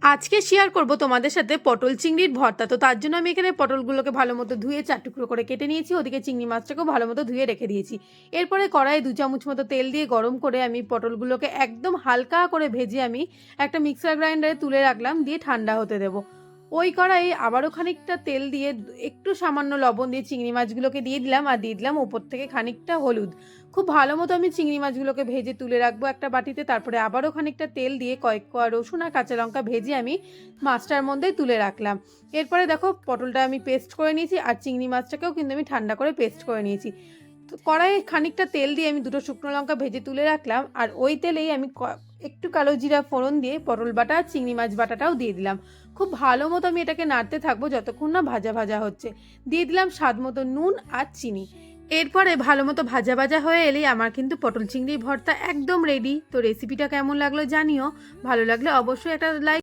আজকে শেয়ার করব তোমাদের সাথে পটল চিংড়ির ভর্তা। তো তার জন্য আমি এখানে পটলগুলোকে ভালো মতো ধুয়ে 4 টুকরো করে কেটে নিয়েছি। ওদিকে চিংড়ি মাছটাকেও ভালো মতো ধুয়ে রেখে দিয়েছি। এরপরে কড়াইয়ে 2 চামচ মতো তেল দিয়ে গরম করে আমি পটলগুলোকে একদম হালকা করে ভেজে আমি একটা মিক্সার গ্রাইন্ডারে তুলে রাখলাম, দিয়ে ঠান্ডা হতে দেবো। ওই কড়াইয়ে আবারও খানিকটা তেল দিয়ে একটু সামান্য লবণ দিয়ে চিংড়ি মাছগুলোকে দিয়ে দিলাম, আর দিয়ে দিলাম ওপর থেকে খানিকটা হলুদ। খুব ভালো মতো আমি চিংড়ি মাছগুলোকে ভেজে তুলে রাখবো একটা বাটিতে। তারপরে আবারও খানিকটা তেল দিয়ে কয়েক কোয়া রসুন আর কাঁচা লঙ্কা ভেজে আমি মাছটার মধ্যে তুলে রাখলাম। এরপরে দেখো পটলটা আমি পেস্ট করে নিয়েছি, আর চিংড়ি মাছটাকেও কিন্তু আমি ঠান্ডা করে পেস্ট করে নিয়েছি। তো কড়াইয়ে খানিকটা তেল দিয়ে আমি 2টো শুকনো লঙ্কা ভেজে তুলে রাখলাম, আর ওই তেলেই আমি একটু কালো জিরা ফোড়ন দিয়ে পটল বাটা আর চিংড়ি মাছ বাটাটাও দিয়ে দিলাম। খুব ভালো মতো আমি এটাকে নাড়তে থাকবো যতক্ষণ না ভাজা ভাজা হচ্ছে। দিয়ে দিলাম স্বাদ মতো নুন আর চিনি। এরপরে ভালো মতো ভাজা ভাজা হয়ে এলেই আমার কিন্তু পটল চিংড়ির ভর্তা একদম রেডি। তো রেসিপিটা কেমন লাগলো জানিও, ভালো লাগলে অবশ্যই একটা লাইক